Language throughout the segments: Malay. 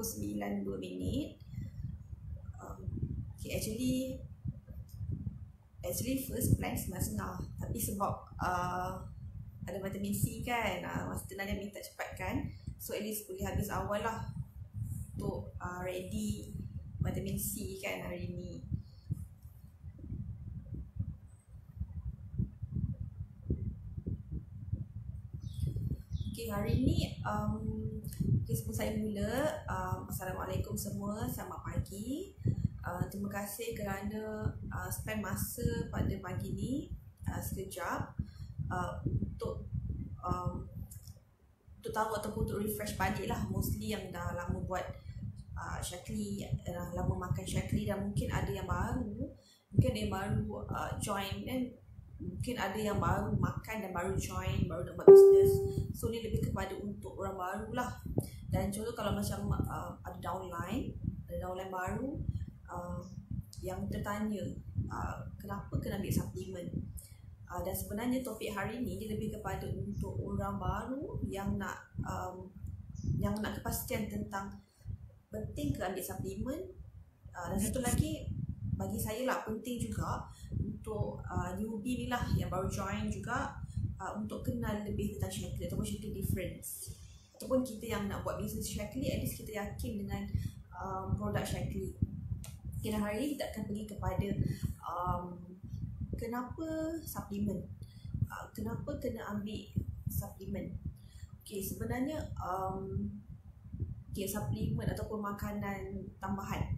pukul 9.02. Okay, actually first plan 9.30, tapi sebab ada vitamin C kan, masa tu Nadia minta cepatkan, so at least boleh habis awal lah untuk ready vitamin C kan hari ni. Okay, hari ni sebelum saya mula, Assalamualaikum semua, selamat pagi. Terima kasih kerana spend masa pada pagi ni sekejap untuk tahu ataupun untuk refresh balik lah. Mostly yang dah lama buat Shaklee, lama makan Shaklee, dan mungkin ada yang baru, join, dan mungkin ada yang baru makan dan baru join, baru nak buat bisnes. So ni lebih kepada untuk orang baru lah. Dan contoh kalau macam ada downline baru yang tertanya kenapa kena ambil suplemen, dan sebenarnya topik hari ni dia lebih kepada untuk orang baru yang nak kepastian tentang penting ke ambil suplemen. Dan satu lagi bagi saya lah, penting juga untuk newbie ni lah yang baru join juga, untuk kenal lebih tentang Shaklee ataupun Shaklee difference, ataupun kita yang nak buat bisnes Shaklee, at least kita yakin dengan produk Shaklee. Okay, dan hari ini kita akan pergi kepada kenapa suplemen, kenapa kena ambil suplemen. Okay, sebenarnya suplemen ataupun makanan tambahan,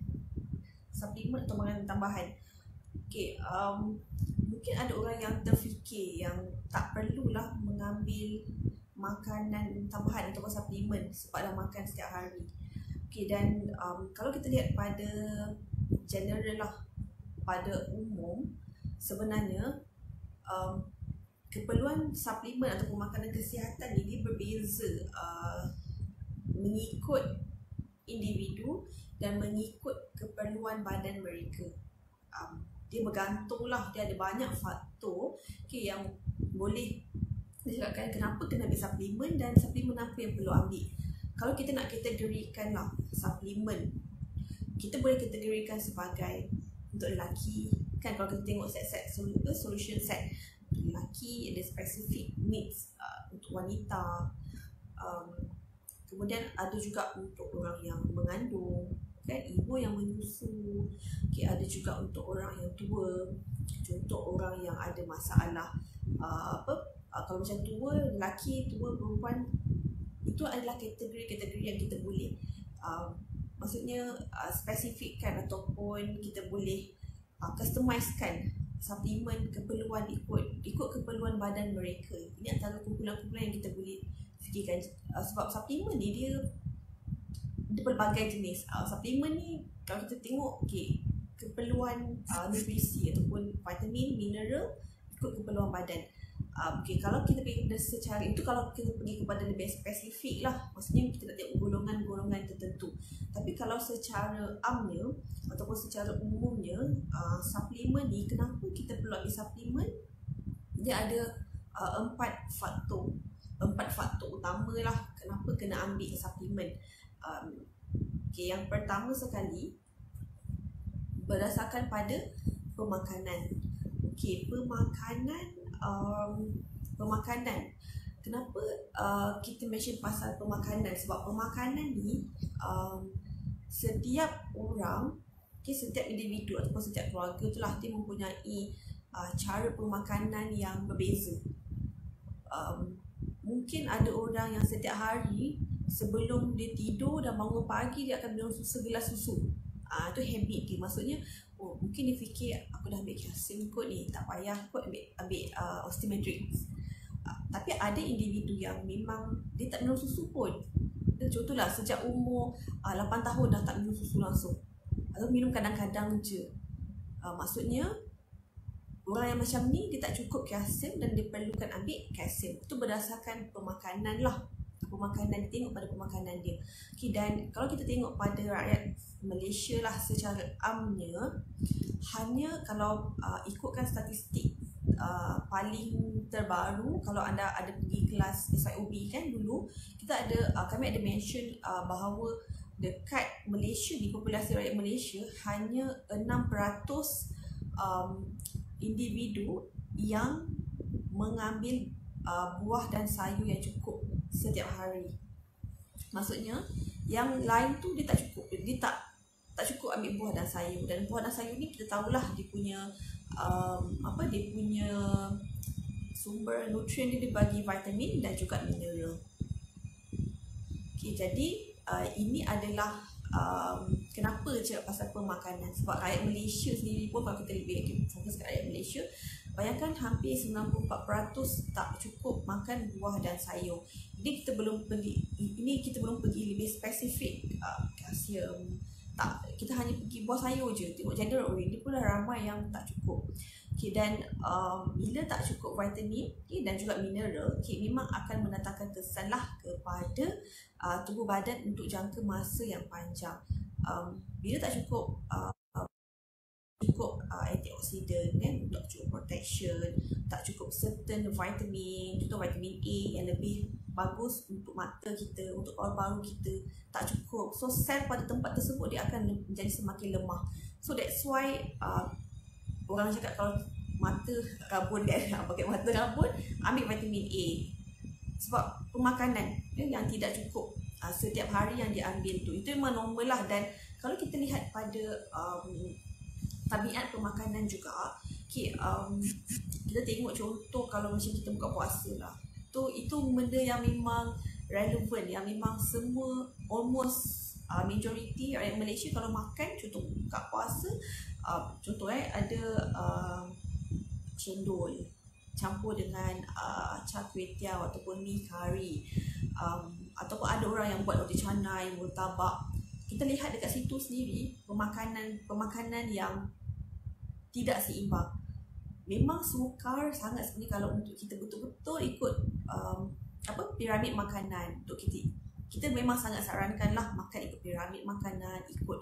okay, mungkin ada orang yang terfikir yang tak perlulah mengambil makanan tambahan ataupun suplemen sebab dah makan setiap hari. Okay, dan kalau kita lihat pada general lah, pada umum, sebenarnya keperluan suplemen ataupun makanan kesihatan ini berbeza mengikut individu dan mengikut keperluan badan mereka. Dia bergantung lah, dia ada banyak faktor yang boleh disebabkan kenapa kena ambil suplemen dan suplemen apa yang perlu ambil. Kalau kita nak kategorikan lah suplemen, kita boleh kategorikan sebagai untuk lelaki kan. Kalau kita tengok set solution set untuk lelaki, ada specific needs untuk wanita, kemudian ada juga untuk orang yang mengandung kan, ibu yang menyusu. Okay, ada juga untuk orang yang tua, contoh orang yang ada masalah kalau macam tua, lelaki, tua, perempuan, itu adalah kategori-kategori yang kita boleh maksudnya spesifikkan ataupun kita boleh customizekan suplemen keperluan ikut keperluan badan mereka. Ini antara kumpulan-kumpulan yang kita boleh fikirkan. Sebab suplemen ni dia pelbagai jenis. Suplemen ni kalau kita tengok keperluan nutrisi ataupun vitamin, mineral ikut keperluan badan. Kalau kita pergi secara itu, kalau kita pergi kepada lebih spesifik lah, maksudnya kita nak tengok golongan-golongan tertentu. Tapi kalau secara amnya ataupun secara umumnya, suplemen ni, kenapa kita perlu ambil suplemen? Dia ada 4 faktor utama lah kenapa kena ambil suplemen. Yang pertama sekali, berdasarkan pada pemakanan. Pemakanan. Kenapa kita mention pasal pemakanan? Sebab pemakanan ni setiap orang, setiap individu ataupun setiap keluarga tu lah, dia mempunyai cara pemakanan yang berbeza. Mungkin ada orang yang setiap hari sebelum dia tidur dan bangun pagi, dia akan minum segelas susu. Itu habit dia. Maksudnya mungkin dia fikir, aku dah ambil kalsium kot ni, tak payah kot ambil Osteomatrix. Tapi ada individu yang memang dia tak minum susu pun. Contohlah sejak umur 8 tahun dah tak minum susu langsung, atau minum kadang-kadang je. Maksudnya orang yang macam ni, dia tak cukup kalsium dan dia perlukan ambil kalsium. Itu berdasarkan pemakanan lah. Pemakanan, tengok pada pemakanan dia. Dan kalau kita tengok pada rakyat Malaysia lah secara amnya, hanya kalau ikutkan statistik paling terbaru, kalau anda ada pergi kelas SIOB kan dulu, kita ada kami ada mention bahawa dekat Malaysia, di populasi rakyat Malaysia hanya 6% individu yang mengambil buah dan sayur yang cukup setiap hari. Maksudnya yang lain tu dia tak cukup, dia tak cukup ambil buah dan sayur. Dan buah dan sayur ni kita tahulah dia punya dia punya sumber nutrien dia bagi vitamin dan juga mineral. Okay, jadi ini adalah kenapa cakap pasal pemakanan. Sebab rakyat Malaysia sendiri pun, kalau kita lebih fokus kat rakyat Malaysia, bayangkan hampir 94% tak cukup makan buah dan sayur. Jadi kita belum pergi lebih spesifik kalsium. Tak, kita hanya pergi buah sayur je. Tengok general ini pun dah ramai yang tak cukup. Okay, dan bila tak cukup vitamin dan juga mineral, memang akan mendatangkan kesan lah kepada tubuh badan untuk jangka masa yang panjang. Bila tak cukup antioksidan untuk cukup protection, tak cukup certain vitamin, contoh vitamin A yang lebih bagus untuk mata kita, untuk paru-paru kita, tak cukup. So sel pada tempat tersebut dia akan menjadi semakin lemah. So that's why orang cakap kalau mata rabun kan, pakai mata rabun, ambil vitamin A. Sebab pemakanan yang tidak cukup setiap hari yang diambil tu, itu memang normal lah. Dan kalau kita lihat pada tabiat pemakanan juga, kita tengok contoh kalau macam kita buka puasa lah, itu benda yang memang relevan, yang memang semua almost majority rakyat Malaysia kalau makan, contoh buka puasa, contoh ada cendol campur dengan char kway teow ataupun mi kari, ataupun ada orang yang buat roti canai, murtabak. Kita lihat dekat situ sendiri pemakanan yang tidak seimbang. Memang sukar sangat sebenarnya kalau untuk kita betul-betul ikut piramid makanan. Untuk kita memang sangat sarankanlah makan ikut piramid makanan, ikut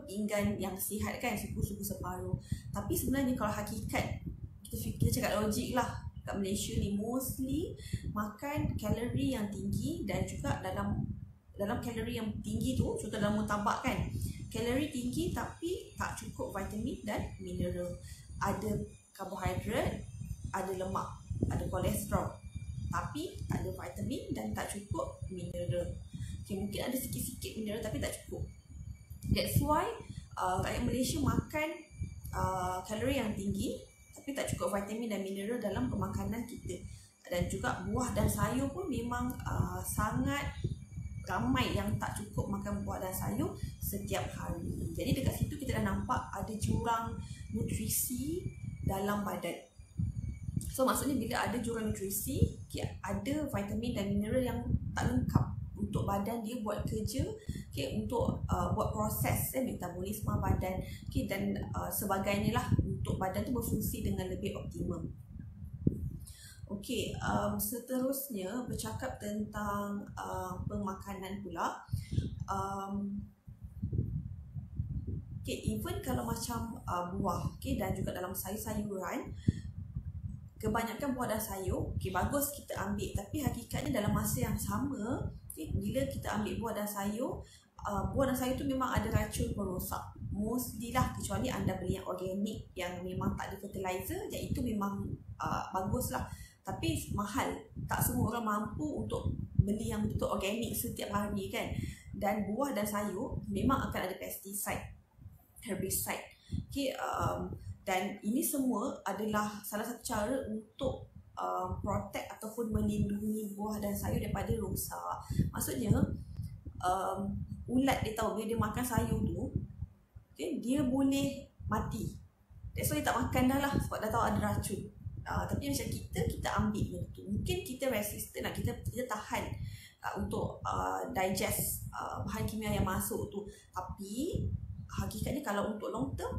pinggan yang sihat kan, suku-suku separuh. Tapi sebenarnya kalau hakikat kita cakap logik lah, kat Malaysia ni mostly makan kalori yang tinggi, dan juga dalam kalori yang tinggi tu, contoh dalam murtabak kan, kalori tinggi tapi tak cukup vitamin dan mineral. Ada karbohidrat, ada lemak, ada kolesterol, tapi tak ada vitamin dan tak cukup mineral. Mungkin ada sikit-sikit mineral tapi tak cukup. That's why rakyat Malaysia makan kalori yang tinggi tapi tak cukup vitamin dan mineral dalam pemakanan kita. Dan juga buah dan sayur pun memang sangat ramai yang tak cukup makan buah dan sayur setiap hari. Jadi dekat situ kita dah nampak ada jurang nutrisi dalam badan. So maksudnya bila ada jurang nutrisi, ada vitamin dan mineral yang tak lengkap untuk badan dia buat kerja, untuk buat proses metabolisme badan, dan sebagainya lah, untuk badan tu berfungsi dengan lebih optimum. Okey, seterusnya bercakap tentang pemakanan pula. Even kalau macam buah, dan juga dalam sayur-sayuran, kebanyakan buah dan sayur, bagus kita ambil, tapi hakikatnya dalam masa yang sama, bila kita ambil buah dan sayur tu memang ada racun perosak. Mostly lah, kecuali anda beli yang organik yang memang tak ada fertilizer, yang itu memang bagus lah. Tapi mahal, tak semua orang mampu untuk beli yang betul organik setiap hari kan. Dan buah dan sayur memang akan ada pesticide, herbicide. Dan ini semua adalah salah satu cara untuk protect ataupun melindungi buah dan sayur daripada rosak. Maksudnya ulat dia tahu bila dia makan sayur tu, dia boleh mati. That's why dia tak makan dah lah, sebab dah tahu ada racun. Tapi macam kita ambil benda tu, mungkin kita resistant lah, kita tahan untuk digest bahan kimia yang masuk tu. Tapi hakikatnya kalau untuk long term,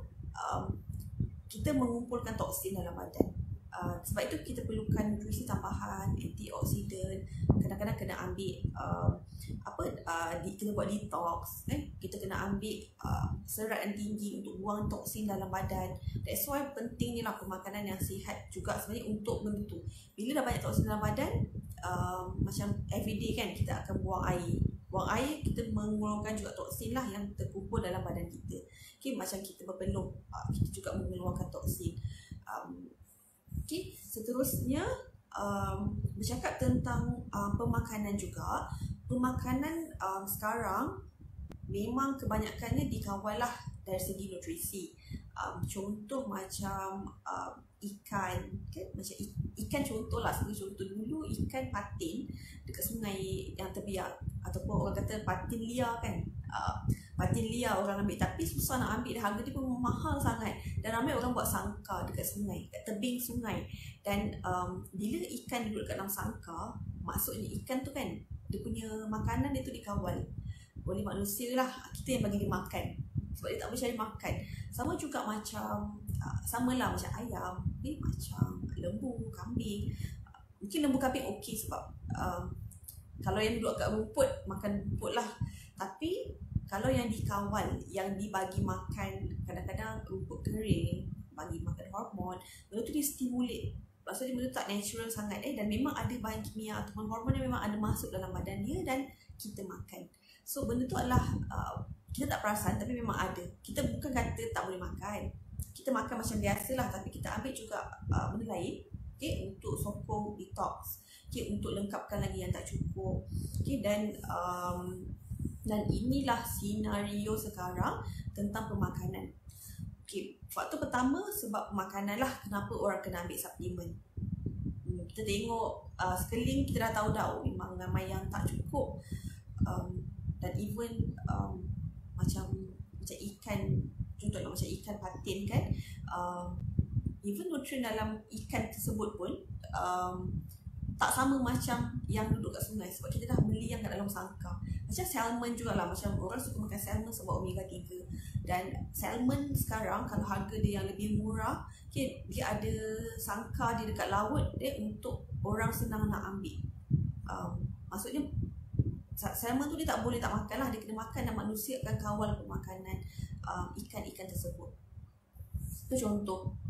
kita mengumpulkan toksin dalam badan. Sebab itu kita perlukan nutrisi tambahan, antioksidan. Kadang-kadang kena ambil kita buat detox, kita kena ambil serat yang tinggi untuk buang toksin dalam badan. That's why pentingnya lah pemakanan yang sihat juga sebenarnya untuk benda tu. Bila dah banyak toksin dalam badan, macam everyday kan kita akan buang buang air, kita mengeluarkan juga toksin lah yang terkumpul dalam badan kita. Okay, macam kita berpeluh, kita juga mengeluarkan toksin. Okay, seterusnya bercakap tentang pemakanan juga. Pemakanan sekarang memang kebanyakannya dikawal lah dari segi nutrisi. Contoh macam ikan, kan? Macam ikan contoh lah, sebagai contoh dulu ikan patin dekat sungai yang terbiak, ataupun orang kata patin liar kan. Patin liar orang ambil, tapi susah nak ambil, harga dia pun mahal sangat, dan ramai orang buat sangkar dekat sungai, dekat tebing sungai. Dan bila ikan duduk dekat dalam sangkar, maksudnya ikan tu kan, dia punya makanan dia tu dikawal oleh manusia lah, kita yang bagi dia makan, sebab dia tak boleh cari makan. Sama juga macam samalah macam ayam, macam lembu, kambing. Mungkin lembu kambing okey sebab kalau yang duduk kat rumput, makan rumput lah. Tapi kalau yang dikawal, yang dibagi makan, kadang-kadang rumput kering, bagi makan hormon, benda tu dia stimulate. Maksudnya benda tu tak natural sangat dan memang ada bahan kimia ataupun hormon yang memang ada masuk dalam badan dia dan kita makan. So benda tu adalah kita tak perasan tapi memang ada. Kita bukan kata tak boleh makan, kita makan macam biasalah, tapi kita ambil juga benda lain, untuk sokong detox, untuk lengkapkan lagi yang tak cukup. Dan inilah senario sekarang tentang pemakanan. Faktor pertama sebab pemakanan lah kenapa orang kena ambil suplemen. Kita tengok sekeliling kita dah tahu dah memang ramai yang tak cukup, dan even macam ikan, contohnya macam ikan patin kan, even nutrien dalam ikan tersebut pun tak sama macam yang duduk kat sungai, sebab kita dah beli yang kat dalam sangkar. Macam salmon jugalah, macam orang suka makan salmon sebab omega 3, dan salmon sekarang kalau harga dia yang lebih murah, dia ada sangkar dia dekat laut untuk orang senang nak ambil. Maksudnya salmon tu dia tak boleh tak makan lah, dia kena makan, dan manusia akan kawal pemakanan ikan-ikan tersebut. Itu contoh.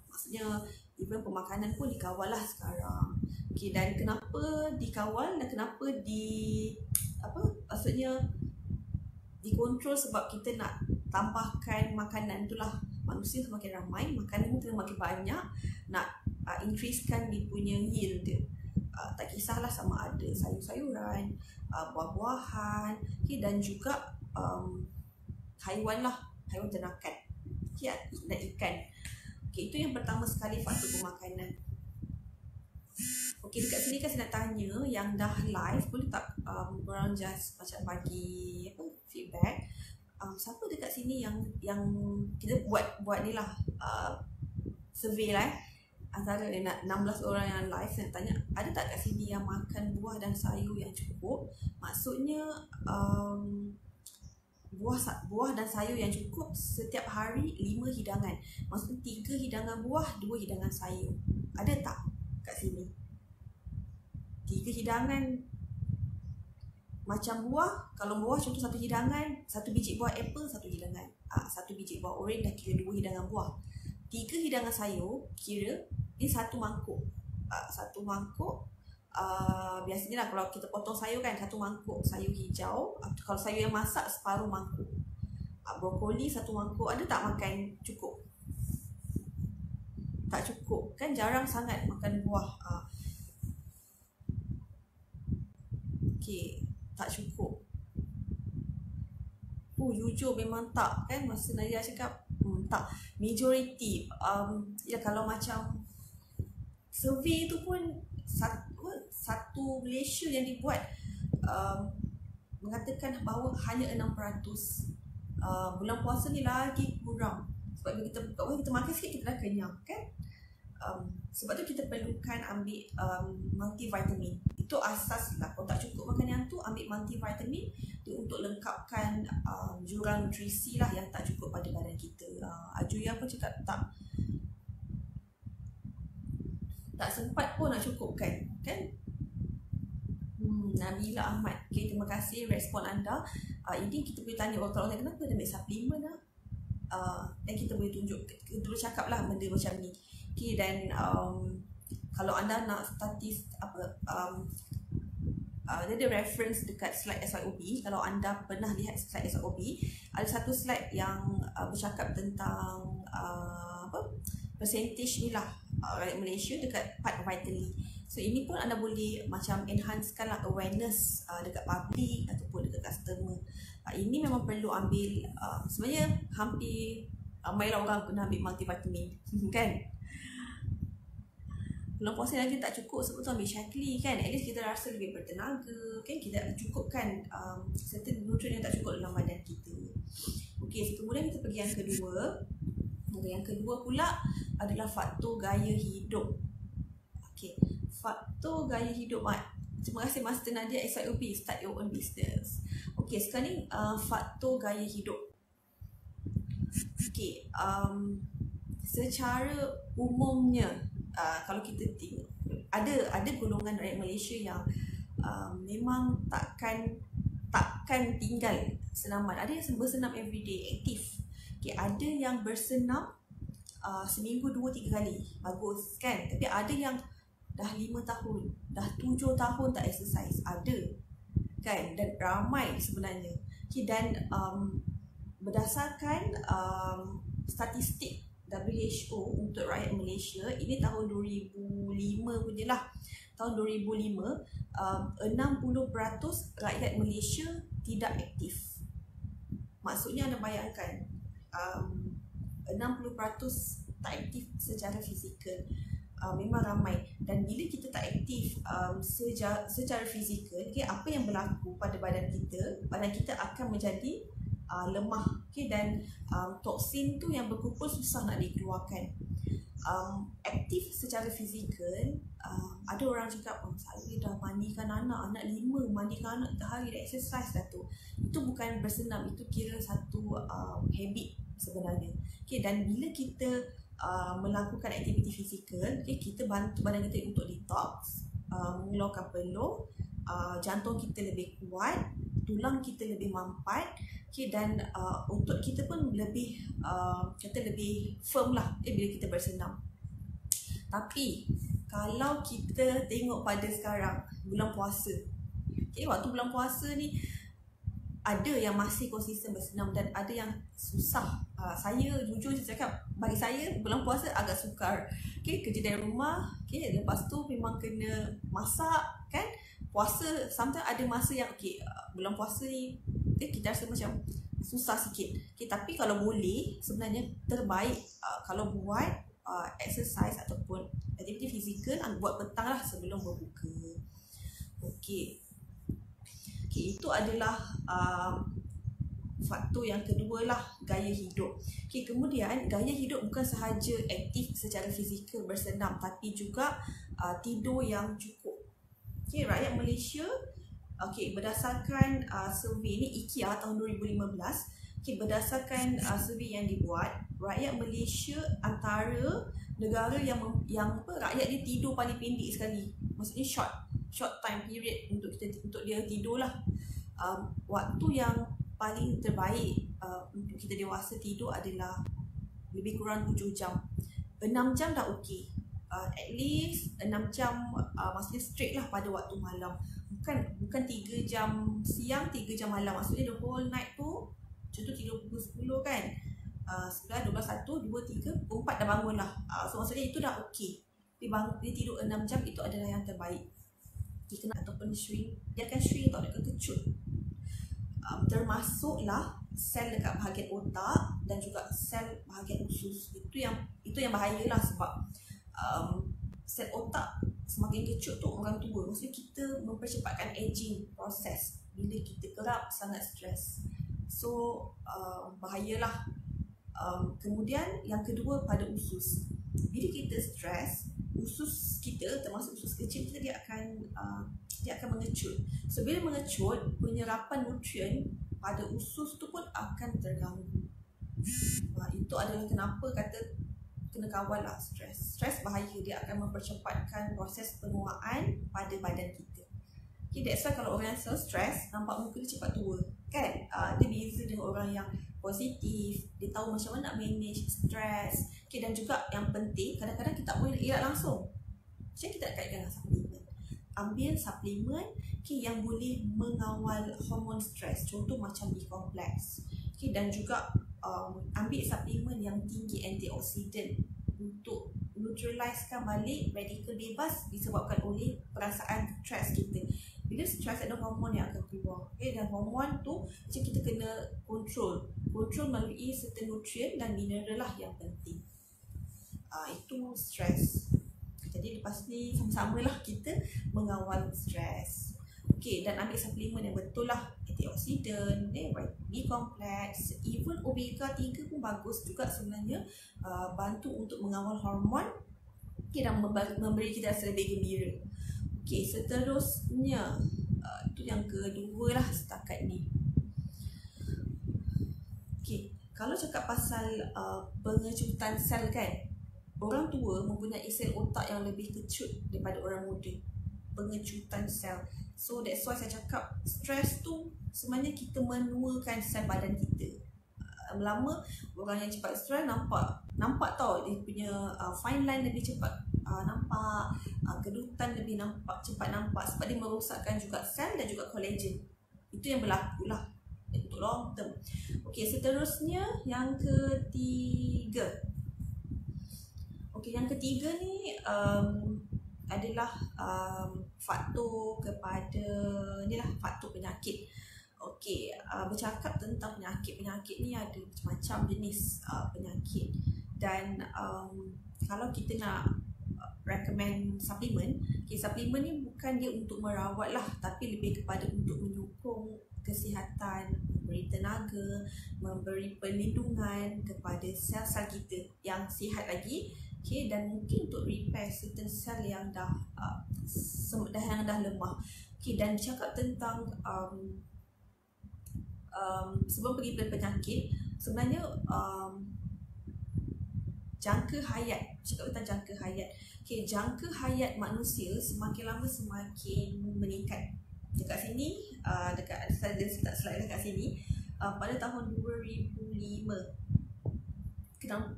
Maksudnya even pemakanan pun dikawal lah sekarang. Dan kenapa dikawal dan kenapa maksudnya dikontrol, sebab kita nak tambahkan makanan itulah. Manusia semakin ramai, makanan pun makin banyak, nak increasekan dia punya yield dia. Tak kisahlah sama ada sayur-sayuran, buah-buahan, dan juga haiwan lah, haiwan ternakan, dan ikan. Itu yang pertama sekali, faktor pemakanan. Dekat sini kan saya nak tanya yang dah live, boleh tak korang just macam bagi feedback. Siapa dekat sini yang kita buat ni lah, survey lah, antara 16 orang yang live, saya nak tanya, ada tak kat sini yang makan buah dan sayur yang cukup? Maksudnya buah dan sayur yang cukup setiap hari 5 hidangan. Maksudnya 3 hidangan buah, 2 hidangan sayur. Ada tak kat sini? 3 hidangan macam buah. Kalau buah contoh 1 hidangan, 1 biji buah apple 1 hidangan, 1 biji buah oren dah kira 2 hidangan buah. 3 hidangan sayur kira ni 1 mangkuk. 1 mangkuk biasanya lah kalau kita potong sayur kan, 1 mangkuk sayur hijau. Kalau sayur yang masak, separuh mangkuk. Brokoli 1 mangkuk. Ada tak makan cukup? Tak cukup kan, jarang sangat makan buah. Tak cukup. Jujur memang tak kan, masa Nadia cakap tak. Majority ya, kalau macam survey tu pun satu Malaysia yang dibuat mengatakan bahawa hanya 6%. Bulan puasa ni lagi kurang, sebab bila kita buka, kita makan sikit kita dah kenyang kan. Sebab tu kita perlukan ambil multivitamin. Itu asas lah. Kalau tak cukup makan yang tu, ambil multivitamin dia untuk lengkapkan jurang nutrisi lah yang tak cukup pada badan kita. Ajuya pun cakap tak sempat pun nak cukupkan kan. Nabila Ahmad, terima kasih respon anda. Ini kita boleh tanya orang lain, kenapa dia ambil suplemen lah, dan kita boleh tunjuk, kita boleh cakap lah benda macam ni. Dan kalau anda nak dia ada reference dekat slide SYOB. Kalau anda pernah lihat slide SYOB, ada satu slide yang bercakap tentang percentage ni lah rakyat Malaysia dekat part vitally. So ini pun anda boleh macam enhancekan lah awareness dekat public ataupun dekat customer. Ini memang perlu ambil, sebenarnya hampir ramailah orang kena ambil multivitamin kan. Bulan puasa lagi tak cukup sebab tu ambil Shaklee kan. At least kita rasa lebih bertenaga kan. Kita cukupkan certain nutrient yang tak cukup dalam badan kita. Okey, kemudian kita pergi yang kedua. Yang kedua pula adalah faktor gaya hidup. Okey, faktor gaya hidup. Terima kasih Master Nadia SIOP, start your own business. Okey, sekarang ni faktor gaya hidup. Okey, secara umumnya kalau kita tengok ada golongan rakyat Malaysia yang memang takkan tinggal senaman. Ada yang bersenam everyday, aktif. Okay, ada yang bersenam seminggu 2-3 kali, bagus kan. Tapi ada yang dah 5 tahun, dah 7 tahun tak exercise, ada kan. Dan ramai sebenarnya. Okay, dan berdasarkan statistik WHO untuk rakyat Malaysia, ini tahun 2005 punya lah. Tahun 2005, 60% rakyat Malaysia tidak aktif. Maksudnya anda bayangkan, 60% tak aktif secara fizikal. Memang ramai. Dan bila kita tak aktif secara fizikal, okay, apa yang berlaku pada badan kita akan menjadi lemah, okay, dan toksin tu yang berkumpul susah nak dikeluarkan. Aktif secara fizikal, ada orang cakap, saya dah mandikan anak 5, mandikan anak 3 hari dah exercise dah tu. Itu bukan bersenam, itu kira satu habit sebenarnya. Okay, dan bila kita melakukan aktiviti fizikal, okay, kita bantu badan kita untuk detox, mengeluarkan peluh, jantung kita lebih kuat, tulang kita lebih mampat, okay, dan otot kita pun lebih lebih firm lah bila kita bersenam. Tapi kalau kita tengok pada sekarang bulan puasa, okay, waktu bulan puasa ni ada yang masih konsisten bersenam dan ada yang susah. Saya jujur cakap, bagi saya bulan puasa agak sukar. Okay, kerja dari rumah, okay, lepas tu memang kena masak kan. Puasa sometimes ada masa yang bulan puasa ni kita rasa macam susah sikit. Okay, tapi kalau boleh sebenarnya terbaik kalau buat exercise ataupun aktiviti fizikal buat petang lah sebelum berbuka. Okey, itu adalah faktor yang kedua lah, gaya hidup. Okay, kemudian gaya hidup bukan sahaja aktif secara fizikal bersenam, tapi juga tidur yang cukup. Okay, rakyat Malaysia, berdasarkan survey ni IKEA tahun 2015, berdasarkan survey yang dibuat, rakyat Malaysia antara negara yang rakyat dia tidur paling pendek sekali. Maksudnya short time period untuk dia tidur lah. Waktu yang paling terbaik untuk kita dewasa tidur adalah lebih kurang 7 jam. 6 jam dah okey. At least 6 jam maksudnya straight lah pada waktu malam. Bukan 3 jam siang, 3 jam malam. Maksudnya the whole night tu, contoh tidur pukul 10 kan, 11, 12, 1, 2, 3, 4 dah bangun lah. So maksudnya itu dah okey. Dia tidur 6 jam, itu adalah yang terbaik. Dia kena ataupun shrink, dia akan shrink atau dia akan kecut. Termasuklah sel dekat bahagian otak dan juga sel bahagian usus. Itu yang bahayalah sebab sel otak semakin kecut tu orang tua. Maksudnya kita mempercepatkan aging proses bila kita kerap sangat stres. So bahayalah. Kemudian yang kedua pada usus. Bila kita stres, usus kita termasuk usus kecil kita dia akan mengecut. So bila mengecut, penyerapan nutrien pada usus tu pun akan terganggu. Itu adalah kenapa kata kena kawal lah stres. Stres bahaya, dia akan mempercepatkan proses penuaan pada badan kita. Okay, that's why kalau orang yang selalu stres, nampak muka dia cepat tua kan. Dia beza dengan orang yang positif, dia tahu macam mana nak manage stres. Okay, dan juga yang penting, kadang-kadang kita tak boleh elak langsung. Macam kita nak kaitkan dengan supplement. ambil suplemen yang boleh mengawal hormon stres, contoh macam B-complex. Dan juga ambil suplemen yang tinggi antioksidan untuk neutralisekan balik radikal bebas disebabkan oleh perasaan stres kita. Bila stres ada hormon yang akan keluar, dan hormon tu macam kita kena kontrol melalui certain nutrien dan mineral lah yang penting. Itu stres. Jadi lepas ni sama-sama lah kita mengawal stres. Dan ambil suplemen yang betul lah, antioksidan, B-complex, even omega 3 pun bagus juga sebenarnya, bantu untuk mengawal hormon dan memberi kita rasa lebih gembira. Seterusnya itu yang kedua lah setakat ni. Kalau cakap pasal pengecutan sel kan, orang tua mempunyai sel otak yang lebih kecut daripada orang muda. Pengecutan sel. So that's why saya cakap stres tu sebenarnya kita menuakan sel badan kita. Lama orang yang cepat stres nampak tau dia punya fine line lebih cepat nampak, kedutan lebih cepat nampak sebab dia merosakkan juga sel dan juga kolagen. Itu yang berlaku lah untuk long term. Seterusnya yang ketiga. Yang ketiga ni adalah faktor kepada faktor penyakit. Bercakap tentang penyakit ni ada macam-macam jenis penyakit, dan kalau kita nak recommend suplemen, suplemen ni bukan dia untuk merawat lah, tapi lebih kepada untuk menyokong kesihatan, memberi tenaga, memberi perlindungan kepada sel-sel kita yang sihat lagi. Dan mungkin untuk repair certain sel yang dah lemah. Dan bercakap tentang sebelum pergi ke penyakit, sebenarnya jangka hayat, bercakap tentang jangka hayat. Jangka hayat manusia semakin lama semakin meningkat. Dekat sini, saya letak slide dekat sini, pada tahun 2005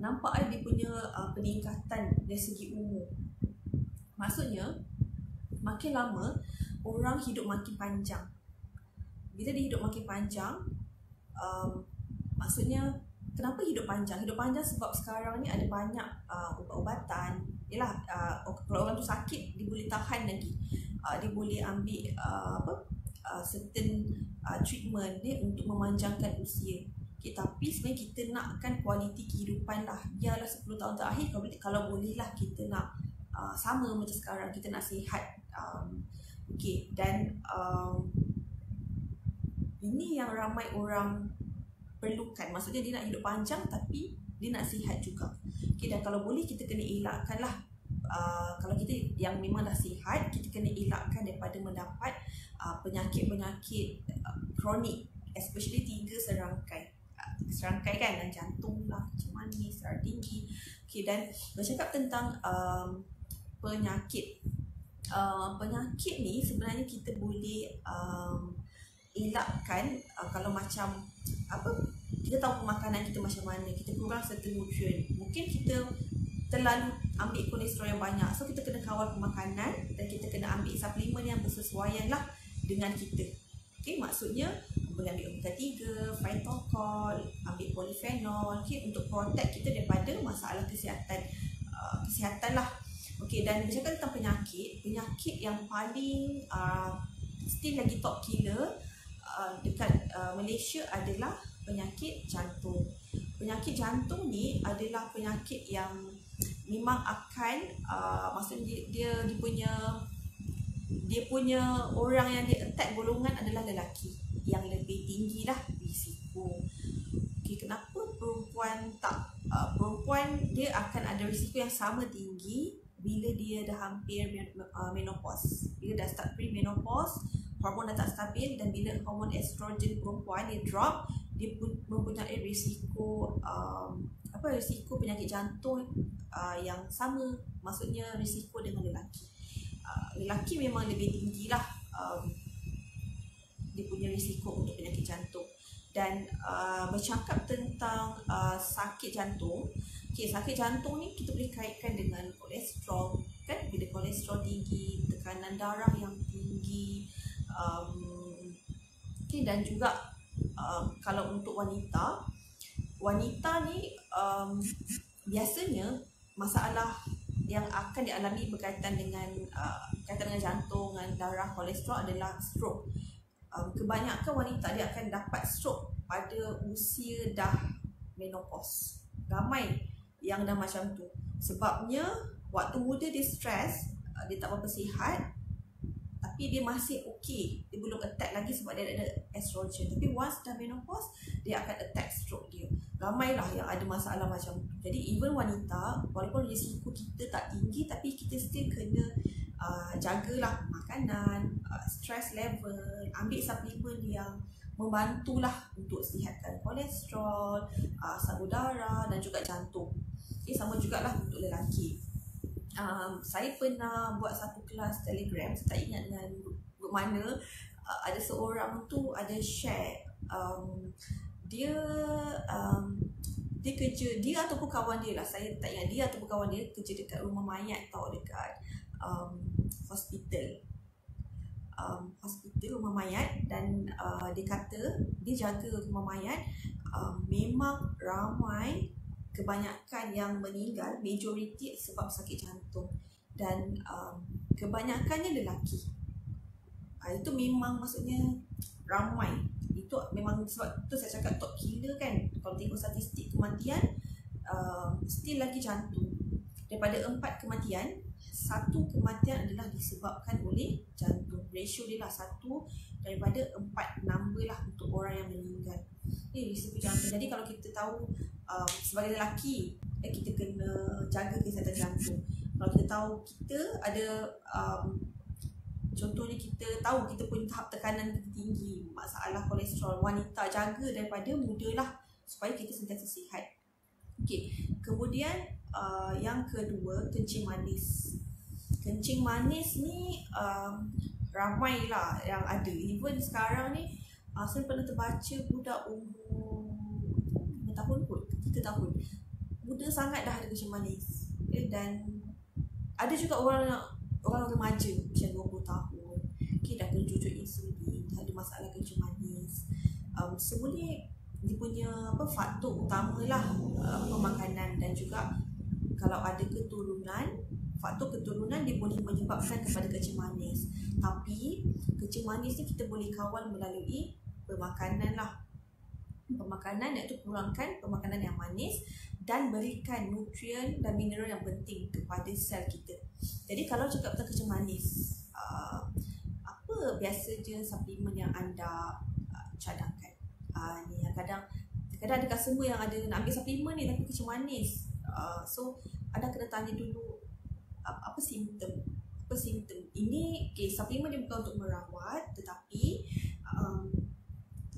nampak dia punya peningkatan dari segi umur. Maksudnya makin lama orang hidup makin panjang. Bila dia hidup makin panjang, maksudnya kenapa hidup panjang? Hidup panjang sebab sekarang ni ada banyak ubat-ubatan. Kalau orang tu sakit, dia boleh tahan lagi, dia boleh ambil certain treatment dia untuk memanjangkan usia. Tapi sebenarnya kita nakkan kualiti kehidupan lah. Biarlah 10 tahun terakhir kalau boleh lah kita nak sama macam sekarang, kita nak sihat. Dan ini yang ramai orang perlukan. Maksudnya dia nak hidup panjang tapi dia nak sihat juga. Dan kalau boleh kita kena elakkan lah. Kalau kita yang memang dah sihat, kita kena elakkan daripada mendapat penyakit-penyakit kronik, especially 3 serangkai kan, dan jantung lah, kencing manis, darah tinggi. Dan bercakap tentang penyakit ni sebenarnya kita boleh elakkan kalau macam kita tahu makanan kita macam mana, kita kurang certain nutrien, mungkin kita terlalu ambil kolesterol yang banyak, so kita kena kawal pemakanan dan kita kena ambil suplemen yang bersesuaian lah dengan kita. Maksudnya boleh ambil omega 3, phytocol, ambil polyphenol, untuk protect kita daripada masalah kesihatan lah. Dan bercakap tentang penyakit yang paling still lagi top killer dekat Malaysia adalah penyakit jantung. Penyakit jantung ni adalah penyakit yang memang akan maksudnya dia punya orang yang dia attack golongan adalah lelaki yang lebih tinggi lah risiko. Kenapa perempuan tak? Perempuan dia akan ada risiko yang sama tinggi bila dia dah hampir menopause. Bila dah start pre-menopause, hormon dah tak stabil, dan bila hormon estrogen perempuan dia drop, dia mempunyai risiko risiko penyakit jantung yang sama, maksudnya risiko dengan lelaki. Lelaki memang lebih tinggi lah dia punya risiko untuk penyakit jantung. Dan bercakap tentang sakit jantung, sakit jantung ni kita boleh kaitkan dengan kolesterol, kan, bila kolesterol tinggi, tekanan darah yang tinggi, dan juga kalau untuk wanita ni biasanya masalah yang akan dialami berkaitan dengan jantung, dengan darah, kolesterol adalah stroke. Kebanyakan wanita dia akan dapat stroke pada usia dah menopause. Ramai yang dah macam tu. Sebabnya waktu muda dia stres, dia tak berapa sihat, tapi dia masih okey, dia belum attack lagi sebab dia ada estrogen. Tapi once dah menopause, dia akan attack stroke dia. Ramailah yang ada masalah macam tu. Jadi even wanita, walaupun risiko kita tak tinggi, tapi kita still kena jagalah makanan, stress level, ambil suplemen yang membantulah untuk sihatkan kolesterol, sabut darah dan juga jantung. Sama jugalah untuk lelaki. Saya pernah buat satu kelas Telegram, saya tak ingat dengan grup mana, ada seorang tu ada share dia kerja, dia ataupun kawan dia lah, saya tak ingat, dia ataupun kawan dia kerja dekat rumah mayat tau, dekat hospital rumah mayat. Dan dia kata dia jaga rumah mayat, memang ramai, kebanyakan yang meninggal majoriti sebab sakit jantung, dan kebanyakannya lelaki. Itu memang maksudnya ramai. Itu memang sebab tu saya cakap top killer kan. Kalau tengok statistik kematian, still lagi jantung. Daripada 4 kematian, 1 kematian adalah disebabkan oleh jantung. Ratio dia lah 1 daripada 4 number lah untuk orang yang meninggal. Ini risiko jantung. Jadi kalau kita tahu sebagai lelaki, kita kena jaga kesihatan jantung. Kalau kita tahu kita ada contohnya kita tahu kita punya tahap tekanan tinggi, masalah kolesterol, wanita jaga daripada muda lah supaya kita sentiasa sihat. Okey, kemudian yang kedua, kencing manis. Kencing manis ni ramai lah yang ada. Even sekarang ni saya pernah terbaca budak umur 5 tahun kot, 3 tahun, muda sangat dah ada kencing manis. Dan ada juga orang remaja macam 20 tahun, dah kena cucuk insulin, dah ada masalah kencing manis. Semua ni dia punya faktor utama lah, pemakanan, dan juga kalau ada keturunan, faktor keturunan dia boleh menyebabkan kepada kencing manis. Tapi kencing manis ni kita boleh kawal melalui pemakanan lah. Pemakanan iaitu kurangkan pemakanan yang manis dan berikan nutrien dan mineral yang penting kepada sel kita. Jadi kalau cakap tentang kencing manis, apa biasanya suplemen yang anda cadangkan? Ni kadang ada customer yang ada nak ambil suplemen ni tapi kencing manis. So anda kena tanya dulu apa simptom. Ini suplemen dia bukan untuk merawat, tetapi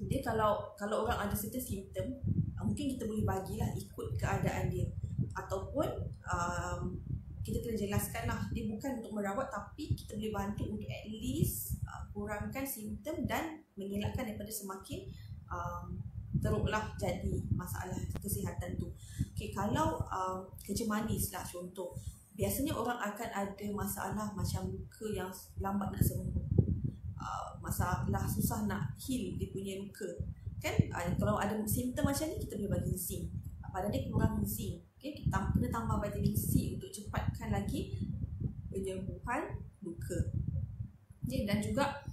dia kalau orang ada certain simptom, mungkin kita boleh bagilah ikut keadaan dia, ataupun kita kena jelaskan lah dia bukan untuk merawat, tapi kita boleh bantu untuk at least kurangkan simptom dan mengelakkan daripada semakin teruklah jadi masalah kesihatan tu. Kalau kencing manis lah contoh, biasanya orang akan ada masalah macam luka yang lambat nak sembuh, masalah susah nak heal dia punya luka kan. Kalau ada simptom macam ni, kita boleh bagi zinc. Badan dia kurang zinc, kita kena tambah vitamin C untuk cepatkan lagi penyembuhan luka. Dan juga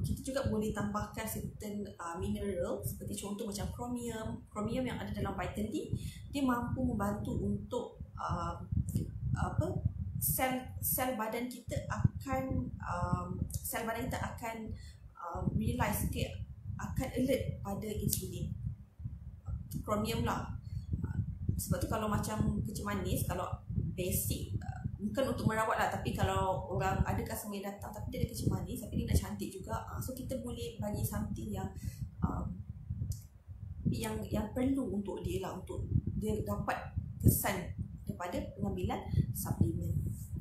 kita juga boleh tambahkan certain mineral, seperti contoh macam chromium yang ada dalam vitamin D. Dia mampu membantu untuk sel badan kita akan realize, akan alert pada insulin. Chromium lah. Sebab tu kalau macam kencing manis, kalau basic, bukan untuk merawat lah, tapi kalau orang ada customer yang datang tapi dia ada kencing manis tapi dia nak cantik juga, so kita boleh bagi something yang perlu untuk dia lah, untuk dia dapat kesan daripada pengambilan suplemen.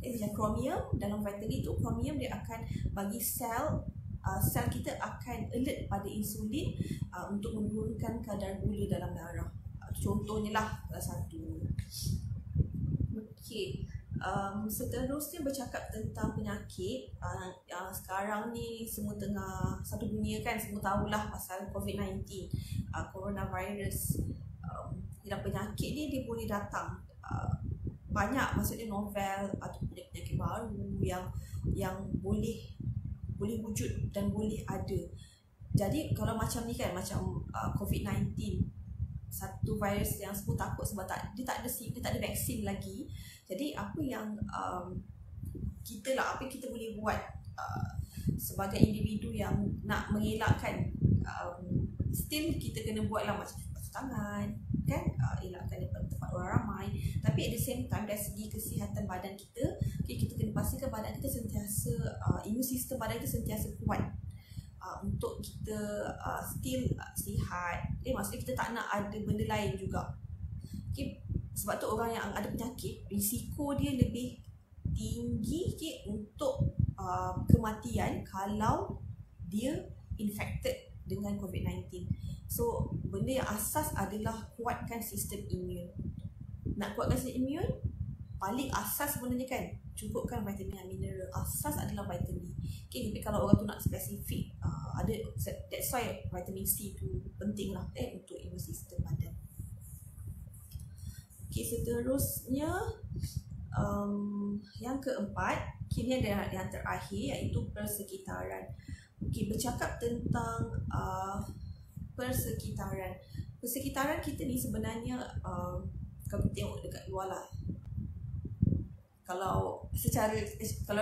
Macam chromium dalam vitamin tu, chromium dia akan bagi sel kita akan alert pada insulin untuk menurunkan kadar gula dalam darah. Contohnya lah salah satu. seterusnya bercakap tentang penyakit yang sekarang ni semua tengah satu dunia kan, semua tahulah pasal COVID-19, coronavirus. Dan penyakit ni dia boleh datang banyak, maksudnya novel atau penyakit baru yang boleh wujud dan boleh ada. Jadi kalau macam ni kan, macam COVID-19, satu virus yang semua takut sebab dia tak ada vaksin lagi. Jadi apa yang kita boleh buat sebagai individu yang nak mengelakkan, still kita kena buatlah macam basuh tangan kan, elakkan daripada tempat orang ramai, tapi at the same time dari segi kesihatan badan kita, kita kena pastikan badan kita sentiasa, immune system badan kita sentiasa kuat untuk kita still sihat. Maksudnya kita tak nak ada benda lain juga. Sebab tu orang yang ada penyakit, risiko dia lebih tinggi untuk kematian kalau dia infected dengan COVID-19. So benda yang asas adalah kuatkan sistem imun. Nak kuatkan sistem imun, paling asas sebenarnya kan, cukupkan vitamin dan mineral. Asas adalah vitamin. Tapi kalau orang tu nak spesifik, ada, that's why vitamin C tu penting lah untuk imun sistem badan. Seterusnya yang keempat, kini ada yang terakhir, iaitu persekitaran. Bercakap tentang persekitaran. Persekitaran kita ni sebenarnya, kalau kita tengok dekat luar lah, kalau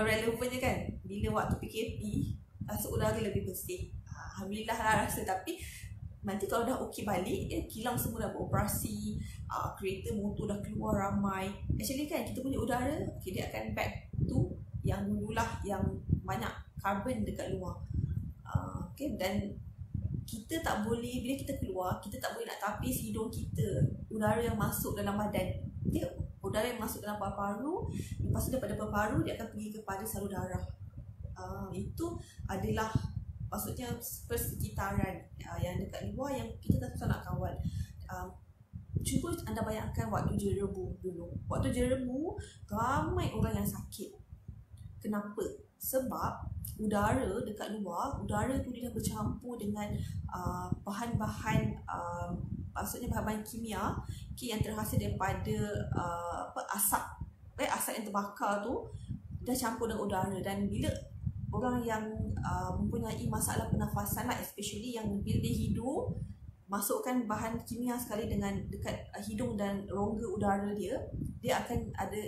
relevannya kan, bila waktu PKP rasa udara lebih bersih, alhamdulillah lah rasa. Tapi nanti kalau dah okey balik, kilang semua dah beroperasi, kereta motor dah keluar ramai, actually kan kita punya udara dia akan back to yang dululah, yang banyak karbon dekat luar. Dan kita tak boleh, bila kita keluar, kita tak boleh nak tapis hidung kita, udara yang masuk dalam badan dia, udara yang masuk dalam paru-paru, lepas tu daripada paru-paru dia akan pergi kepada salur darah. Itu adalah maksudnya persekitaran yang dekat luar yang kita tak susah nak kawal. Cuba anda bayangkan waktu jerebu dulu. Waktu jerebu ramai orang yang sakit. Kenapa? Sebab udara dekat luar, udara tu dia dah bercampur dengan bahan-bahan, maksudnya bahan-bahan kimia yang terhasil daripada asap yang terbakar tu dah campur dengan udara. Dan bila orang yang mempunyai masalah pernafasan lah, especially yang bila dia hidup, masukkan bahan kimia sekali dengan dekat hidung dan rongga udara dia akan ada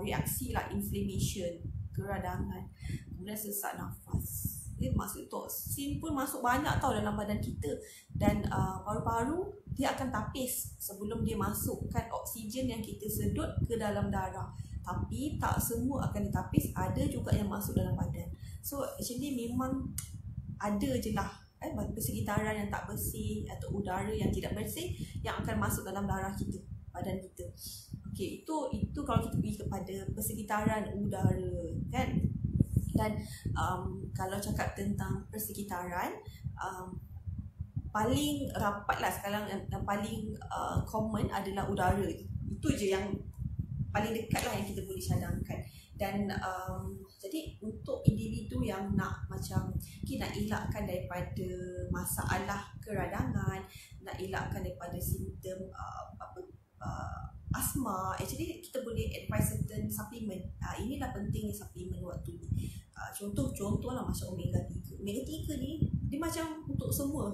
reaksi lah, inflammation, keradangan, kemudian sesak nafas. Maksud toksin pun masuk banyak tau dalam badan kita, dan paru-paru dia akan tapis sebelum dia masukkan oksigen yang kita sedut ke dalam darah. Tapi tak semua akan ditapis, ada juga yang masuk dalam badan. So actually memang ada je lah persekitaran yang tak bersih atau udara yang tidak bersih yang akan masuk dalam darah kita, badan kita. Itu kalau kita pergi kepada persekitaran udara kan. Dan kalau cakap tentang persekitaran, paling rapat lah sekarang, yang paling common adalah udara. Itu je yang paling dekat lah yang kita boleh cadangkan. Dan jadi untuk individu yang nak macam nak elakkan daripada masalah keradangan, nak elakkan daripada simptom asma, actually kita boleh advise certain supplement. Inilah pentingnya supplement waktu ni. Contoh lah macam omega 3. Omega 3 ni dia macam untuk semua.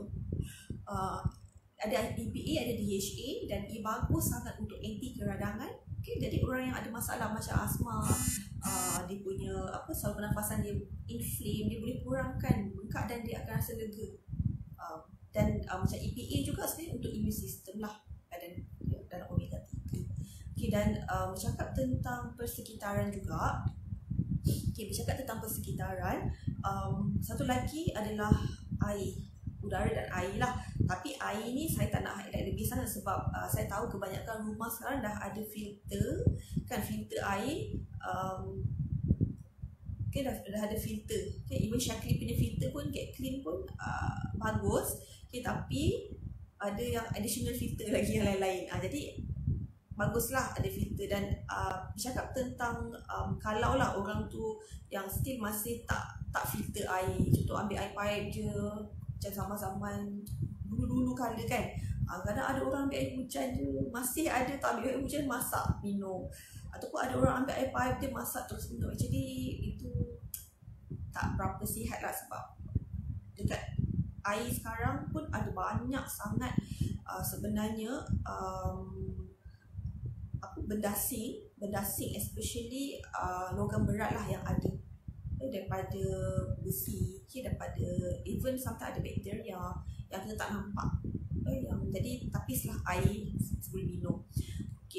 Ada EPA, ada DHA, dan ia bagus sangat untuk anti keradangan. Jadi orang yang ada masalah macam asma, dia punya saluran pernafasan dia inflame, dia boleh kurangkan bengkak dan dia akan rasa lega. Dan macam EPA juga sebenarnya untuk immune system lah dalam omega 3. Dan bercakap tentang persekitaran juga. Bercakap tentang persekitaran, satu lagi adalah air, udara dan air lah. Tapi air ni saya tak nak highlight lebih sangat sebab saya tahu kebanyakan rumah sekarang dah ada filter kan, filter air. Dah ada filter. Even Shaklee punya filter pun, Get Clean pun bagus. Tapi ada yang additional filter lagi yang lain-lain. Jadi baguslah ada filter. Dan bercakap tentang kalau lah orang tu yang still masih tak filter air, contoh ambil air pipe je macam zaman-zaman dulu-dulu kala kan. Kadang ada orang ambil air hujan je, masih ada tak ambil air hujan masak minum, ataupun ada orang ambil air pipe dia masak terus minum. Jadi itu tak berapa sihat lah, sebab dekat air sekarang pun ada banyak sangat sebenarnya benda asing especially logam berat lah yang ada daripada besi, daripada even sometimes ada bakteria yang kita tak nampak jadi tapi setelah air boleh minum.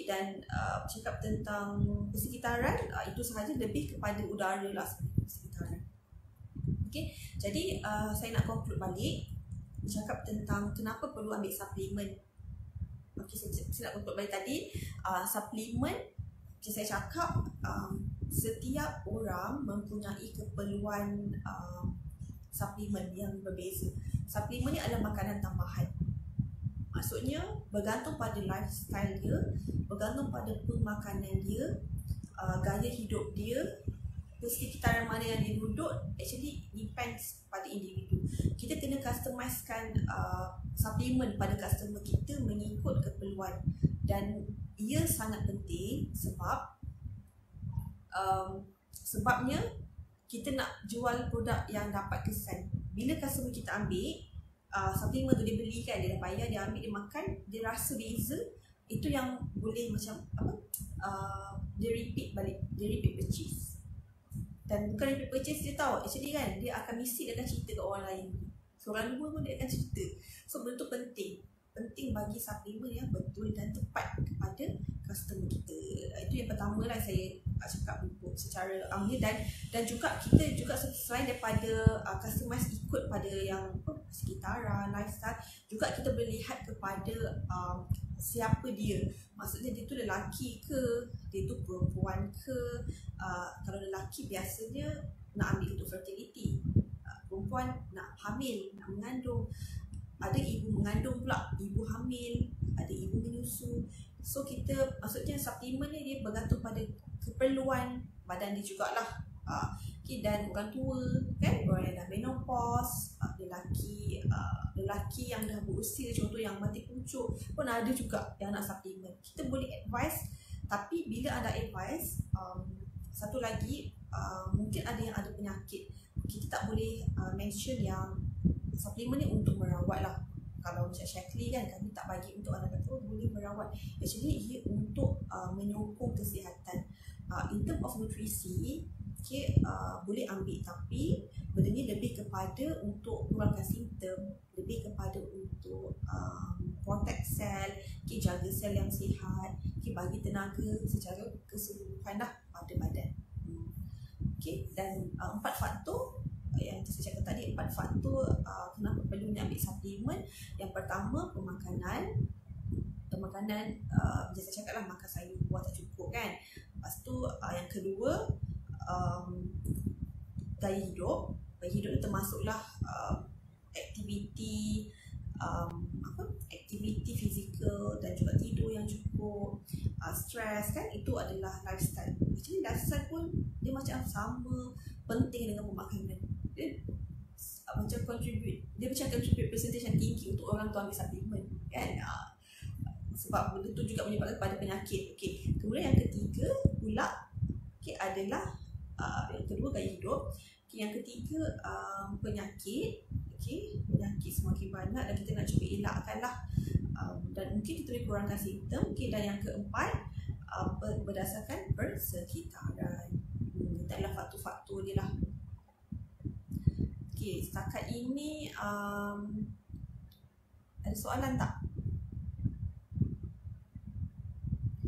Dan cakap tentang persekitaran, itu sahaja, lebih kepada udara lah persekitaran. Jadi saya nak conclude balik bercakap tentang kenapa perlu ambil suplemen. Saya nak conclude balik tadi, suplemen macam saya cakap, setiap orang mempunyai keperluan suplemen yang berbeza. Suplemen ni adalah makanan tambahan. Maksudnya bergantung pada lifestyle dia, bergantung pada pemakanan dia, gaya hidup dia, persekitaran mana yang dia duduk. Actually depends pada individu. Kita kena customizekan suplemen pada customer kita mengikut keperluan. Dan ia sangat penting sebabnya kita nak jual produk yang dapat kesan. Bila customer kita ambil suplemen tu, dia beli kan, dia dah bayar, dia ambil, dia makan, dia rasa beza, itu yang boleh macam dia repeat balik, dia repeat purchase. Dan bukan repeat purchase, dia tahu actually kan, dia akan mesti dia akan cerita ke orang lain, seorang dua pun dia akan cerita. So benda tu penting bagi suplemen yang betul dan tepat kepada customer kita. Itu yang pertama lah saya cakap untuk secara ambil. Dan juga kita juga selain daripada customize ikut pada yang sekitaran, lifestyle, juga kita boleh lihat kepada siapa dia. Maksudnya dia tu lelaki ke, dia tu perempuan ke. Kalau lelaki biasanya nak ambil untuk fertility, perempuan nak hamil, nak mengandung, ada ibu mengandung pula, ibu hamil, ada ibu menyusu. So kita, maksudnya suplemen ni dia bergantung pada keperluan badan dia jugalah. Dan orang tua kan, orang yang dah menopause, lelaki yang dah berusia, contoh yang mati pucuk pun ada juga yang nak suplemen. Kita boleh advise, tapi bila anda advise, satu lagi, mungkin ada yang ada penyakit, kita tak boleh mention yang suplemen ni untuk merawat lah. Kalau macam Shaklee kan, kami tak bagi untuk anak kata boleh merawat. Actually ia untuk menyokong kesihatan. In term of nutrisi, boleh ambil, tapi benda ni lebih kepada untuk kurangkan simptom, lebih kepada untuk protect sel, jaga sel yang sihat, bagi tenaga secara keseluruhan dah pada badan. Dan 4 faktor yang saya cakap tadi, 4 faktor kenapa perlunya ambil suplemen. Yang pertama, pemakanan. Macam saya cakap lah, makan sayur buah tak cukup kan. Lepas tu yang kedua, gaya hidup. Gaya hidup ni termasuklah aktiviti fizikal dan juga tidur yang cukup, stres kan, itu adalah lifestyle. Actually lifestyle pun dia macam sama penting dengan pemakanan. Dia macam contribute percentage yang tinggi untuk orang tu ambil suplemen kan. Sebab benda tu juga menyebabkan pada penyakit. Kemudian yang ketiga pula adalah yang kedua gaya hidup. Yang ketiga penyakit. Penyakit semakin banyak dan kita nak cuba elakkan lah. Dan mungkin kita boleh kurangkan simptom. Dan yang keempat, berdasarkan persekitaran. Itu adalah faktor-faktor dia lah. Setakat ini ada soalan tak?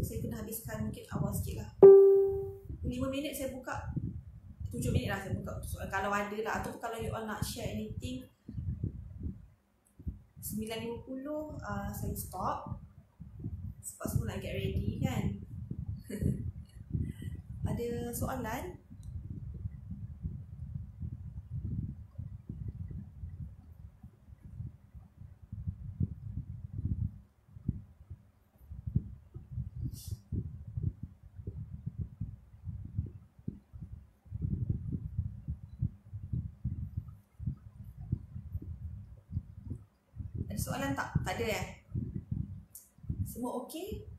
Saya kena habiskan mungkin awal sikit lah. 5 minit saya buka, 7 minit lah saya buka untuk soalan kalau ada lah. Ataupun kalau you all nak share anything, 9.50 saya stop sebab semua nak get ready kan. Ada soalan? soalan tak? Tak ada. Semua okey?